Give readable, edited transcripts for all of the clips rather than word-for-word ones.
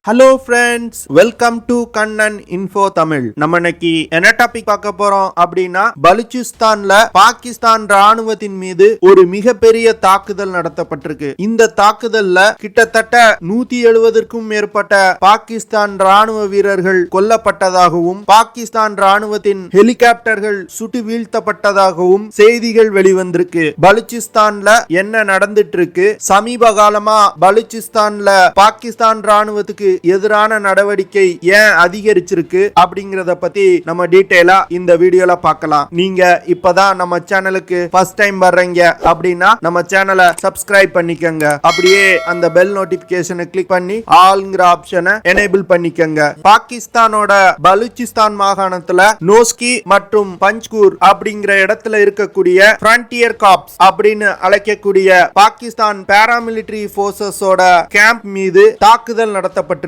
Hello friends, welcome to Kannan info Tamil. நம்ம இன்னைக்கு என்ன டாபிக் பார்க்க போறோம் அப்படின்னா, பலுச்சிஸ்தான்ல பாகிஸ்தான் ராணுவத்தின் மீது ஒரு மிகப்பெரிய தாக்குதல் நடத்தப்பட்டிருக்கு. இந்த தாக்குதல்ல கிட்டத்தட்ட 170க்கும் மேற்பட்ட பாகிஸ்தான் ராணுவ வீரர்கள் கொல்லப்பட்டதாகவும் பாகிஸ்தான் ராணுவத்தின் ஹெலிகாப்டர்கள் சுட்டு வீழ்த்தப்பட்டதாகவும் செய்திகள் வெளிவந்திருக்கு. பலுச்சிஸ்தான்ல என்ன நடந்துட்டு இருக்கு, சமீப காலமா பலுச்சிஸ்தான்ல பாகிஸ்தான் ராணுவத்துக்கு எதிரான நடவடிக்கை ஏன் அதிகரிச்சிருக்கு அப்படிங்கறத பத்தி நம்ம டீடைலா இந்த வீடியோல பார்க்கலாம். நீங்க இப்பதான் நம்ம சேனலுக்கு ஃபர்ஸ்ட் டைம் வர்றீங்க அப்படின்னா நம்ம சேனலை சப்ஸ்கிரைப் பண்ணிக்கங்க. அப்படியே அந்த பெல் நோட்டிபிகேஷனை கிளிக் பண்ணி ஆல்ங்கிற ஆப்ஷனை எனேபிள் பண்ணிக்கங்க. பாகிஸ்தானோட பலுச்சிஸ்தான் மாகாணத்துல நோஸ்கி மற்றும் பஞ்ச்கூர் அப்படிங்கிற இடத்துல இருக்கக்கூடிய ஃப்ரண்டியர் காப்ஸ் அப்படின்னு அழைக்கக்கூடிய பாகிஸ்தான் பாராமிலிட்டரி போர்சஸோட கேம்ப் மீது தாக்குதல் நடத்தப்பட்டிருக்கு.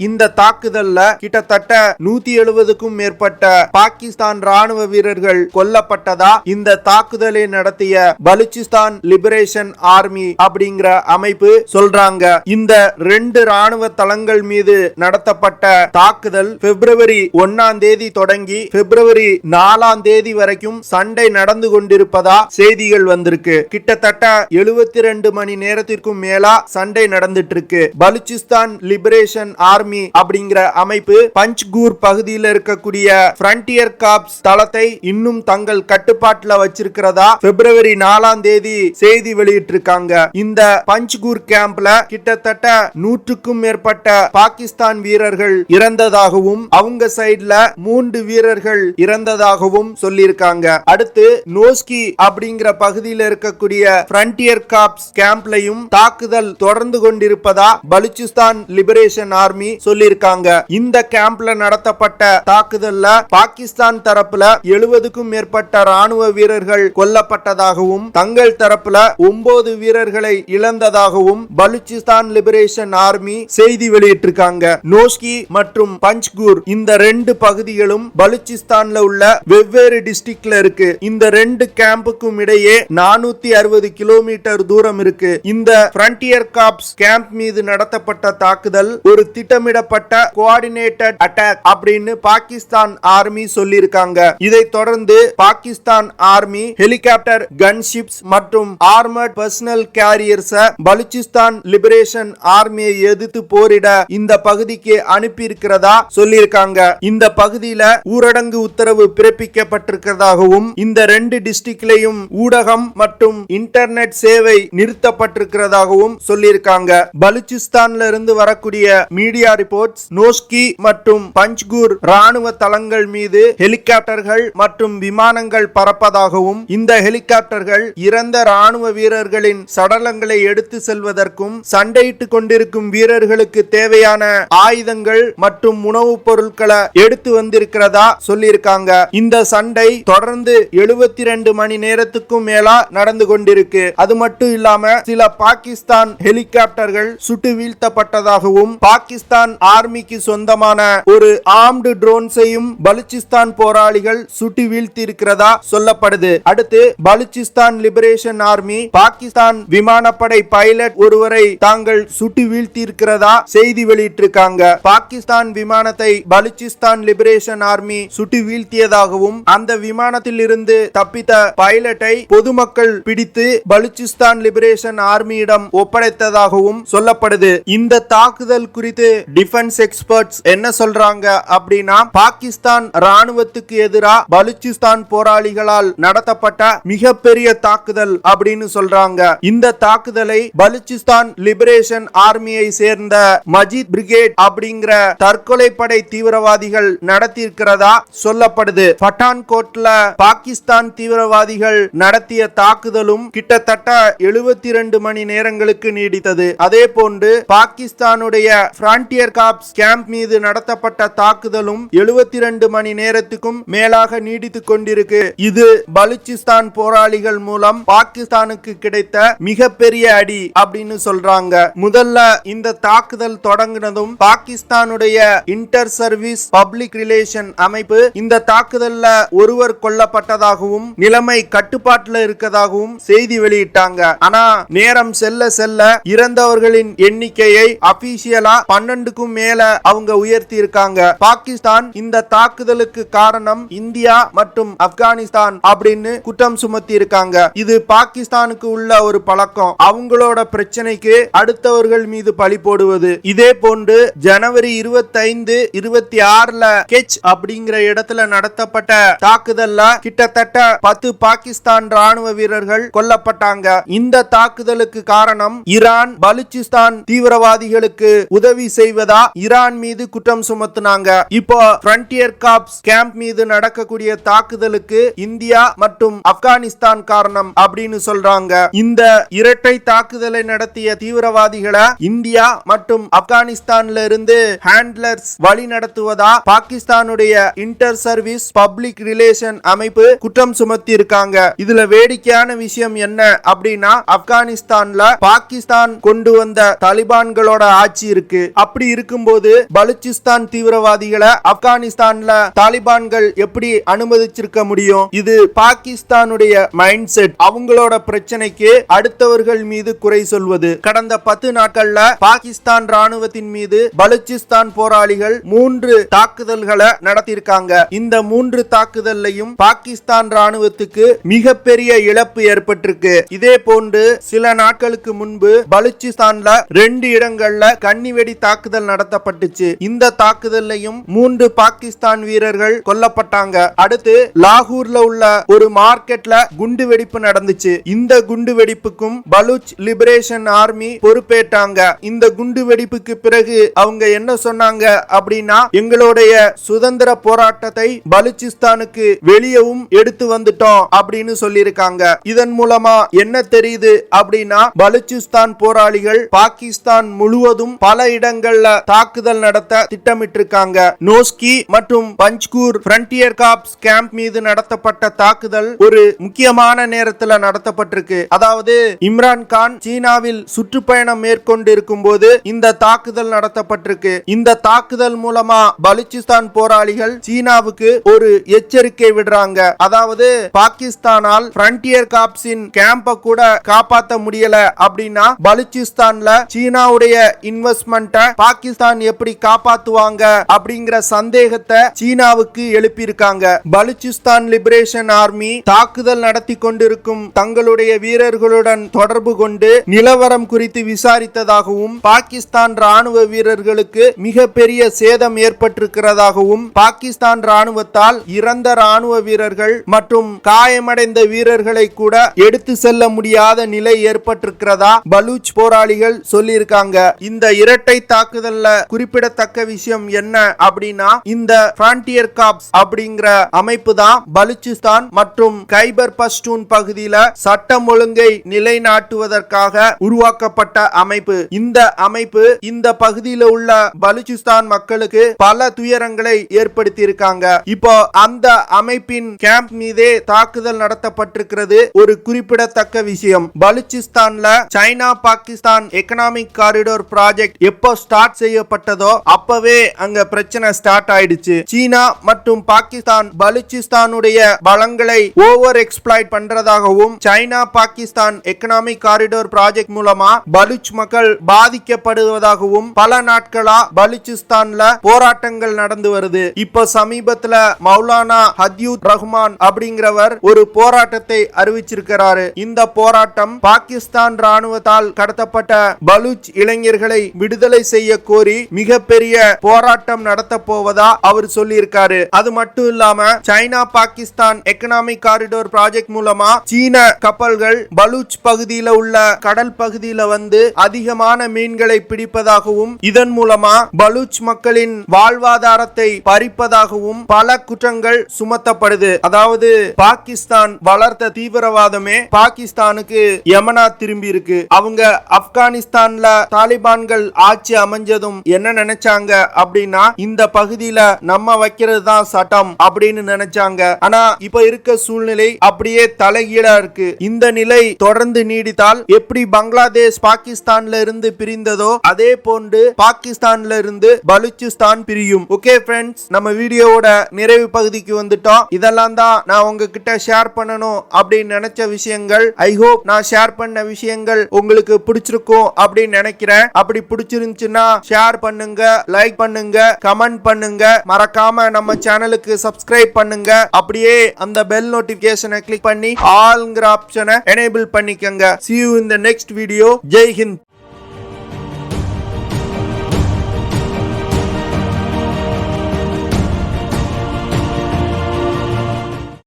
இந்த தாக்குதல்ல கிட்டத்தட்ட 170க்கும் மேற்பட்ட பாகிஸ்தான் ராணுவ வீரர்கள் கொல்லப்பட்டதா இந்த தாக்குதலை நடத்திய பலுச்சிஸ்தான் லிபரேஷன் ஆர்மி அப்படிங்கிற அமைப்பு சொல்றாங்க. இந்த 2 ராணுவ தளங்கள் மீது நடத்தப்பட்ட தாக்குதல் பிப்ரவரி 1ஆம் தேதி தொடங்கி பிப்ரவரி 4ஆம் தேதி வரைக்கும் சண்டை நடந்து கொண்டிருப்பதா செய்திகள் வந்திருக்கு. கிட்டத்தட்ட 72 மணி நேரத்திற்கும் மேலா சண்டை நடந்துட்டு இருக்கு. பலுச்சிஸ்தான் லிபரேஷன் ஆர்மி அப்படிங்கிற அமைப்பு பஞ்ச்கூர் பகுதியில் இருக்கக்கூடிய ஃப்ரண்டியர் காப்ஸ் தளத்தை இன்னும் தங்கள் கட்டுப்பாட்டுல வச்சிருக்கிறதா பிப்ரவரி 4ஆம் தேதி செய்தி வெளியிட்டிருக்காங்க. இந்த பஞ்ச்கூர் கேம்ப்ல கிட்டத்தட்ட 100க்கும் மேற்பட்ட பாகிஸ்தான் வீரர்கள் இறந்ததாகவும் அவங்க சைடுல 3 வீரர்கள் இறந்ததாகவும் சொல்லியிருக்காங்க. அடுத்து நோஸ்கி அப்படிங்கிற பகுதியில் இருக்கக்கூடிய ஃப்ரண்டியர் காப்ஸ் கேம்ப்லையும் தாக்குதல் தொடர்ந்து கொண்டிருப்பதா பலுச்சிஸ்தான் லிபரேஷன் ஆர்மி சொல்லிருக்காங்க. இந்த கேம்ப்ல நடத்தப்பட்ட தாக்குதல்ல பாகிஸ்தான் தரப்புல 70க்கும் மேற்பட்ட ராணுவ வீரர்கள் கொல்லப்பட்டதாகவும் தங்கள் தரப்புல 9 வீரர்களை இழந்ததாகவும் பலுச்சிஸ்தான் லிபரேஷன் ஆர்மி செய்தி வெளியிட்டிருக்காங்க. நோஸ்கி மற்றும் பஞ்ச்கூர் இந்த 2 பகுதிகளும் பலுச்சிஸ்தான்ல உள்ள வெவ்வேறு டிஸ்ட்ரிக்ட்ல இருக்கு. இந்த 2 கேம்புக்கும் இடையே 460 கிலோமீட்டர் தூரம் இருக்கு. இந்த ஃப்ரண்டியர் காப்ஸ் கேம்ப் மீது நடத்தப்பட்ட தாக்குதல் ஒரு திட்டமிடப்பட்ட கோஆர்டினேட்டட் அட்டாக் அப்படின்னு பாகிஸ்தான் ஆர்மி சொல்லியிருக்காங்க. இதை தொடர்ந்து பாகிஸ்தான் ஆர்மி ஹெலிகாப்டர், கன்ஷிப்ஸ் மற்றும் armoured personnel carriers Balochistan liberation ஆர்மியை எதிர்த்து போரிட இந்த பகுதிக்கு அனுப்பி இருக்கிறதா சொல்லியிருக்காங்க. இந்த பகுதியில ஊரடங்கு உத்தரவு பிறப்பிக்கப்பட்டிருக்கிறதாகவும் இந்த 2 டிஸ்ட்ரிக்ட்லயும் ஊடகம் மற்றும் இன்டர்நெட் சேவை நிறுத்தப்பட்டிருக்கிறதாகவும் சொல்லியிருக்காங்க. பலுச்சிஸ்தான்ல இருந்து வரக்கூடிய மீடியா ரிப்போர்ட்ஸ் நோஸ்கி மற்றும் பஞ்ச்கூர் ராணுவ தளங்கள் மீது ஹெலிகாப்டர்கள் மற்றும் விமானங்கள் பறப்பதாகவும் இந்த ஹெலிகாப்டர்கள் இறந்த ராணுவ வீரர்களின் சடலங்களை எடுத்து செல்வதற்கும் சண்டையிட்டுக் கொண்டிருக்கும் வீரர்களுக்கு தேவையான ஆயுதங்கள் மற்றும் உணவுப் பொருட்களை எடுத்து வந்திருக்கிறதா சொல்லியிருக்காங்க. இந்த சண்டை தொடர்ந்து 72 மணி நேரத்துக்கும் மேலா நடந்து கொண்டிருக்கு. அது மட்டும் இல்லாம சில பாகிஸ்தான் ஹெலிகாப்டர்கள் சுட்டு வீழ்த்தப்பட்டதாகவும் பாகிஸ்தான் ஆர்மிக்கு சொந்தமான ஒரு ஆர்ம்டு ட்ரோன்ஸையும் பலுச்சிஸ்தான் போராளிகள் சுட்டு வீழ்த்தி இருக்கிறதா சொல்லப்படுது. அடுத்து பலுச்சிஸ்தான் லிபரேஷன் ஆர்மி பாகிஸ்தான் விமானப்படை பைலட் ஒருவரை தாங்கள் சுட்டு வீழ்த்தி இருக்கிறதா செய்தி வெளியிட்டிருக்காங்க. பாகிஸ்தான் விமானத்தை பலுச்சிஸ்தான் லிபரேஷன் ஆர்மி சுட்டு வீழ்த்தியதாகவும் அந்த விமானத்தில் இருந்து தப்பித்த பைலட்டை பொதுமக்கள் பிடித்து பலுச்சிஸ்தான் லிபரேஷன் ஆர்மியிடம் ஒப்படைத்ததாகவும் சொல்லப்படுது. இந்த தாக்குதல் குறித்து டிஃபென்ஸ் எக்ஸ்பர்ட்ஸ் என்ன சொல்றாங்க அப்படின்னா, பாகிஸ்தான் ராணுவத்துக்கு எதிராக பலுச்சிஸ்தான் போராளிகளால் நடத்தப்பட்ட மிகப்பெரிய தாக்குதல் அப்படின்னு சொல்றாங்க. இந்த தாக்குதலை பலுச்சிஸ்தான் லிபரேஷன் ஆர்மியை சேர்ந்த மஜித் பிரிகேட் அப்படிங்கிற தற்கொலை படை தீவிரவாதிகள் நடத்தியிருக்கிறதா சொல்லப்படுது. பட்டான்கோட்ல பாகிஸ்தான் தீவிரவாதிகள் நடத்திய தாக்குதலும் கிட்டத்தட்ட 72 மணி நேரங்களுக்கு நீடித்தது. அதே போன்று பாகிஸ்தானுடைய ஃப்ரண்டியர் காப்ஸ் கேம்ப் மீது நடத்தப்பட்ட தாக்குதலும் 72 மணி நேரத்துக்கும் மேலாக நீடித்துக் கொண்டிருக்கு. இது பலுச்சிஸ்தான் போராளிகள் மூலம் பாகிஸ்தானுக்கு கிடைத்த மிகப்பெரிய அடி அப்படின்னு சொல்றாங்க. முதல்ல இந்த தாக்குதல் தொடங்கினதும் பாகிஸ்தானுடைய இன்டர் சர்வீஸ் பப்ளிக் ரிலேஷன் அமைப்பு இந்த தாக்குதல்ல ஒருவர் கொல்லப்பட்டதாகவும் நிலைமை கட்டுப்பாட்டுல இருக்கதாகவும் செய்தி வெளியிட்டாங்க. ஆனா நேரம் செல்ல செல்ல இறந்தவர்களின் எண்ணிக்கையை அபிஷியலா 12க்கும் மேல அவங்க உயர்த்தி இருக்காங்க. பாகிஸ்தான் இந்த தாக்குதலுக்கு காரணம் இந்தியா மற்றும் ஆப்கானிஸ்தான் அப்படின்னு குற்றம் சுமத்தி இருக்காங்க. இது பாகிஸ்தானுக்கு உள்ள ஒரு பழக்கம். அவங்களோட பிரச்சனைக்கு அடுத்தவர்கள் மீது பழி போடுவது. இதே போன்று ஜனவரி 25, 26 கெச் அப்படிங்கிற இடத்துல நடத்தப்பட்ட தாக்குதல்ல கிட்டத்தட்ட 10 பாகிஸ்தான் ராணுவ வீரர்கள் கொல்லப்பட்டாங்க. இந்த தாக்குதலுக்கு காரணம் ஈரான் பலுச்சிஸ்தான் தீவிரவாதிகளுக்கு உதவி செய்வதா ஈரான் மீது குற்றம் சுமத்தினாங்க. இப்போ ஃப்ரண்டியர் காப்ஸ் கேம்ப் மீது நடக்கக்கூடிய தாக்குதலுக்கு இந்தியா மற்றும் ஆப்கானிஸ்தான் காரணம் அப்படின்னு சொல்றாங்க. இந்த இரட்டை தாக்குதலை நடத்திய தீவிரவாதிகளை இந்தியா மற்றும் ஆப்கானிஸ்தான்ல இருந்து ஹேண்ட்லர்ஸ் வழி நடத்துவதா பாகிஸ்தானுடைய இன்டர் சர்வீஸ் பப்ளிக் ரிலேஷன் அமைப்பு குற்றம் சுமத்தி இருக்காங்க. இதுல வேடிக்கையான விஷயம் என்ன அப்படின்னா, ஆப்கானிஸ்தான்ல பாகிஸ்தான் கொண்டு வந்த தாலிபான்களோட ஆட்சி இருக்கு. அப்படி இருக்கும்போது பலுச்சிஸ்தான் தீவிரவாதிகளை ஆப்கானிஸ்தான்ல தாலிபான்கள் எப்படி அனுமதிச்சிருக்க முடியும்? இது பாகிஸ்தானுடைய மைண்ட் செட். அவங்களோட பிரச்சனைக்கு அடுத்தவர்கள் மீது குறை சொல்வது. கடந்த 10 நாட்கள்ல பாகிஸ்தான் ராணுவத்தின் மீது பலுச்சிஸ்தான் போராளிகள் 3 தாக்குதல்களை நடத்தியிருக்காங்க. இந்த 3 தாக்குதல்லையும் பாகிஸ்தான் ராணுவத்துக்கு மிகப்பெரிய இழப்பு ஏற்பட்டிருக்கு. இதே போன்று சில நாட்களுக்கு முன்பு பலுச்சிஸ்தான்ல 2 இடங்கள்ல கன்னிவெடி தாக்குதல் நடத்தப்பட்டுச்சு. இந்த தாக்குதல்லையும் 3 பாகிஸ்தான் வீரர்கள் கொல்லப்பட்டாங்க. அடுத்து லாகூர்ல உள்ள ஒரு மார்க்கெட்ல குண்டு வெடிப்பு நடந்துச்சு. இந்த குண்டு வெடிப்புக்கும் பலூச் லிபரேஷன் ஆர்மி பொறுப்பேற்றாங்க. இந்த குண்டு வெடிப்புக்கு பிறகு அவங்க என்ன சொன்னாங்க அப்படின்னா, எங்களுடைய சுதந்திர போராட்டத்தை பலுச்சிஸ்தானுக்கு வெளியவும் எடுத்து வந்துட்டோம் அப்படின்னு சொல்லியிருக்காங்க. இதன் மூலமா என்ன தெரியுது அப்படின்னா, பலுச்சிஸ்தான் போராளிகள் பாகிஸ்தான் முழுவதும் பல இடங்கள்ல தாக்குதல் நடத்த திட்டமிட்டிருக்காங்க. நோஸ்கி மற்றும் பஞ்ச்கூர் ஃப்ரண்டியர் காப்ஸ் கேம்ப் மீது நடத்தப்பட்ட தாக்குதல் ஒரு முக்கியமான நேரத்தில் நடத்தப்பட்டிருக்கு. அதாவது இம்ரான் கான் சீனாவில் சுற்றுப்பயணம் மேற்கொண்டு இருக்கும் போது இந்த தாக்குதல் நடத்தப்பட்டிருக்கு. இந்த தாக்குதல் மூலமா பலுச்சிஸ்தான் போராளிகள் சீனாவுக்கு ஒரு எச்சரிக்கை விடுறாங்க. அதாவது பாகிஸ்தானால் ஃப்ரண்டியர் காப்ஸின் கேம்ப கூட காப்பாற்ற முடியல அப்படின்னா பலுச்சிஸ்தான்ல சீனாவுடைய இன்வெஸ்ட்மெண்ட்டை பாகிஸ்தான் எப்படி காப்பாத்துவாங்க அப்படிங்கிற சந்தேகத்தை சீனாவுக்கு எழுப்பியிருக்காங்க. பலுச்சிஸ்தான் லிபரேஷன் ஆர்மி தாக்குதல் நடத்தி கொண்டிருக்கும் தங்களுடைய வீரர்களுடன் தொடர்பு கொண்டு நிலவரம் குறித்து விசாரித்ததாகவும் பாகிஸ்தான் ராணுவ வீரர்களுக்கு மிகப்பெரிய சேதம் ஏற்பட்டிருக்கிறதாகவும் பாகிஸ்தான் ராணுவத்தால் இறந்த ராணுவ வீரர்கள் மற்றும் காயமடைந்த வீரர்களை கூட எடுத்து செல்ல முடியாத நிலை ஏற்பட்டிருக்கிறதா பலூச் போராளிகள் சொல்லியிருக்காங்க. இந்த இரட்டை தாக்குதல்ல குறிப்பிடத்தக்க விஷயம் என்ன அப்படின்னா, இந்த ஃப்ரண்டியர் காப்ஸ் அப்படிங்கிற அமைப்பு தான் பலுச்சிஸ்தான் மற்றும் கைபர் பஷ்டூன் பகுதியில சட்டம் ஒழுங்கை நிலைநாட்டுவதற்காக உருவாக்கப்பட்ட அமைப்பு. இந்த அமைப்பு இந்த பகுதியில் உள்ள பலுச்சிஸ்தான் மக்களுக்கு பல துயரங்களை ஏற்படுத்தி இருக்காங்க. இப்போ அந்த அமைப்பின் கேம்ப் மீதே தாக்குதல் நடத்தப்பட்டிருக்கிறது ஒரு குறிப்பிடத்தக்க விஷயம். பலுச்சிஸ்தான்ல China Pakistan economic corridor project எப்போ ஸ்டார்ட் செய்யப்பட்டதோ அப்பவே அங்க பிரச்சனை ஸ்டார்ட் ஆயிடுச்சு. சீனா மற்றும் பாகிஸ்தான் பலுச்சிஸ்தானுடைய பலங்களை ஓவர் எக்ஸ்ப்ளாய்ட் பண்றதாகவும் China Pakistan economic corridor project மூலமா பலுச் மக்கள் பாதிக்கப்படுவதாகவும் பல நாட்களா பலுச்சிஸ்தான்ல போராட்டங்கள் நடந்து வருது. இப்போ சமீபத்துல மௌலானா ஹத்யூத் ரஹ்மான் அப்படிங்கிறவர் ஒரு போராட்டத்தை அறிவிச்சிருக்கிறாரு. இந்த போராட்டம் பாகிஸ்தான் ராணுவத்தால் கடத்தப்பட்ட பலூச் இளைஞர்களை விடுதலை செய்ய கோரி மிகப்பெரிய போராட்டம் நடத்த போவதா அவர் சொல்லியிருக்காரு. அது மட்டும் இல்லாம China Pakistan economic corridor project மூலமா சீன கப்பல்கள் பலூச் பகுதியில் உள்ள கடல் பகுதியில் வந்து அதிகமான மீன்களை பிடிப்பதாகவும் இதன் மூலமா பலூச் மக்களின் வாழ்வாதாரத்தை பறிப்பதாகவும் பல குற்றங்கள் சுமத்தப்படுது. அதாவது பாகிஸ்தான் வளர்த்த தீவிரவாதமே பாகிஸ்தானுக்கு யமனா திரும்பி இருக்கு. அவங்க ஆப்கானிஸ்தான்ல தாலிபான்கள் ஆட்சி அமைஞ்சதும் என்ன நினைச்சாங்க அப்படின்னா, இந்த பகுதியில நம்ம வைக்கிறது தான் சட்டம் அப்படின்னு நினைச்சாங்க. ஆனா இப்ப இருக்க சூழ்நிலை அப்படியே தலைகீழா இருக்கு. இந்த நிலை தொடர்ந்து நீடித்தால் எப்படி பங்களாதேஷ் பாகிஸ்தான்ல இருந்து பிரிந்ததோ அதே போன்று பாகிஸ்தான்ல இருந்து பலுச்சிஸ்தான் பிரியும். ஓகே ஃப்ரெண்ட்ஸ், நம்ம வீடியோவோட நிறைவு பகுதிக்கு வந்துட்டோம். இதெல்லாம் தான் நான் உங்ககிட்ட ஷேர் பண்ணணும் அப்படின்னு நினைச்ச விஷயங்கள். ஐ ஹோப் நான் ஷேர் பண்ண விஷயங்கள் உங்களுக்கு பிடிச்சிருக்கும் அப்படின்னு நினைக்கிறேன். அப்படி பிடிச்சிருந்துச்சு பிடிச்சிருந்துச்சுன்னா ஷேர் பண்ணுங்க, லைக் பண்ணுங்க, கமெண்ட் பண்ணுங்க. மறக்காம நம்ம சேனலுக்கு சப்ஸ்கிரைப் பண்ணுங்க. அப்படியே அந்த பெல் நோட்டிபிகேஷனை கிளிக் பண்ணி ஆல்ங்கிற ஆப்ஷனை எனேபிள் பண்ணிக்கங்க. See you in the next video. Jai Hind.